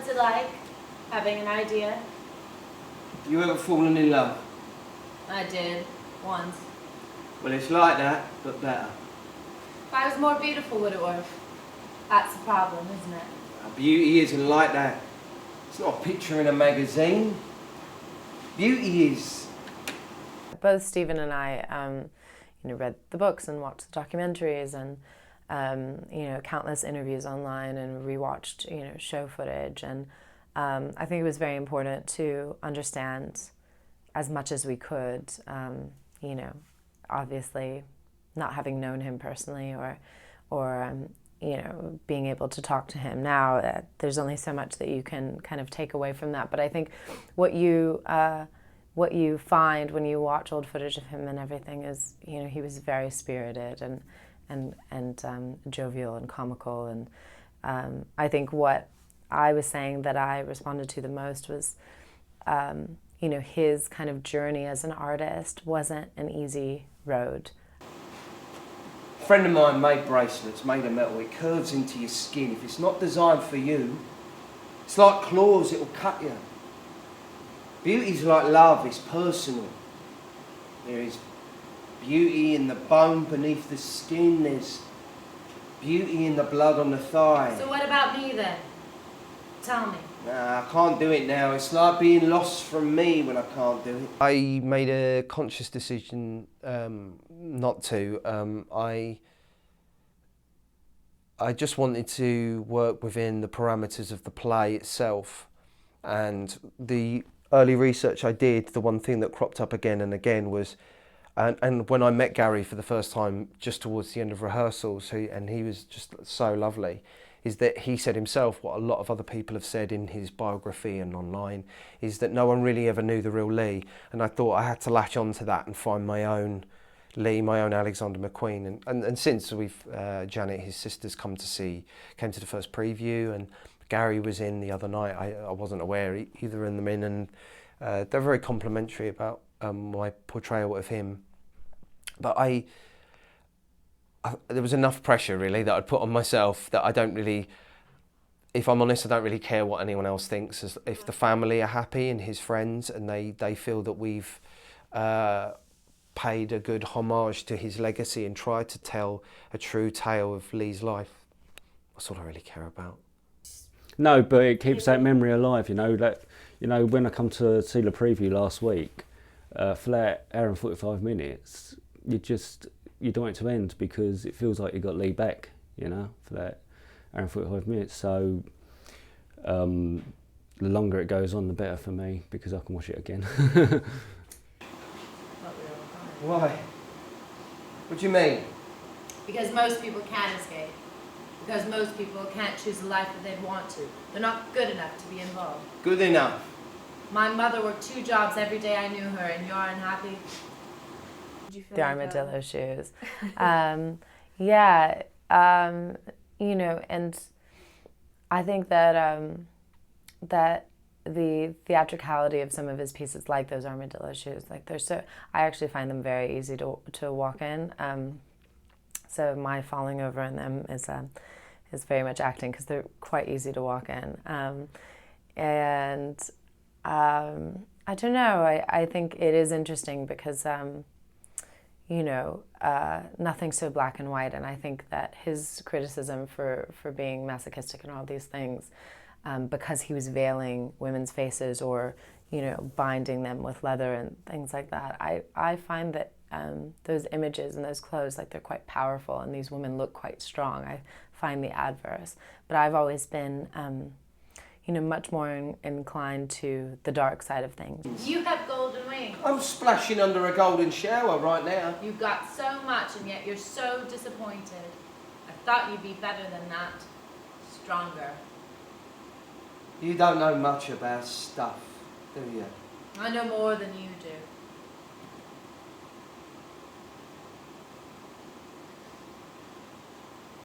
What's it like, having an idea? You ever fallen in love? I did, once. Well, it's like that, but better. If I was more beautiful, would it work? That's the problem, isn't it? Beauty isn't like that. It's not a picture in a magazine. Beauty is. Both Stephen and I, read the books and watched the documentaries and, countless interviews online and rewatched, show footage. And I think it was very important to understand as much as we could, obviously not having known him personally or being able to talk to him now. There's only so much that you can kind of take away from that. But I think what you find when you watch old footage of him and everything is, he was very spirited and jovial and comical. And I think what I was saying that I responded to the most was, his kind of journey as an artist wasn't an easy road. A friend of mine made bracelets, made of metal. It curves into your skin. If it's not designed for you, it's like claws, it'll cut you. Beauty's like love, it's personal. There is beauty in the bone beneath the skin, there's beauty in the blood on the thigh. So what about me then? Tell me. Nah, I can't do it now. It's like being lost from me when I can't do it. I made a conscious decision not to. I just wanted to work within the parameters of the play itself. And the early research I did, the one thing that cropped up again and again was, and when I met Gary for the first time just towards the end of rehearsals, and he was just so lovely, is that he said himself what a lot of other people have said in his biography and online, is that no one really ever knew the real Lee. And I thought I had to latch on to that and find my own Lee, my own Alexander McQueen. And since we've, Janet, his sister's came to the first preview, and Gary was in the other night. I wasn't aware either of them in, and they're very complimentary about my portrayal of him. But there was enough pressure really that I'd put on myself that I don't really, if I'm honest, I don't really care what anyone else thinks. As if the family are happy and his friends and they feel that we've paid a good homage to his legacy and tried to tell a true tale of Lee's life, that's all I really care about. No, but it keeps that memory alive, when I come to see the preview last week, for that hour and 45 minutes, you don't want it to end because it feels like you got Lee back, for that hour and 45 minutes. So the longer it goes on, the better for me because I can watch it again. Why? What do you mean? Because most people can't escape. Because most people can't choose the life that they'd want to. They're not good enough to be involved. Good enough. My mother worked 2 jobs every day I knew her, and you're unhappy? The armadillo shoes. And I think that that the theatricality of some of his pieces, like those armadillo shoes, I actually find them very easy to walk in. So my falling over in them is very much acting because they're quite easy to walk in. I don't know. I think it is interesting because nothing's so black and white, and I think that his criticism for being masochistic and all these things, because he was veiling women's faces or binding them with leather and things like that, I find that those images and those clothes, they're quite powerful, and these women look quite strong. I find the adverse, but I've always been much more inclined to the dark side of things. You have golden wings. I'm splashing under a golden shower right now. You've got so much, and yet you're so disappointed. I thought you'd be better than that. Stronger. You don't know much about stuff, do you? I know more than you do.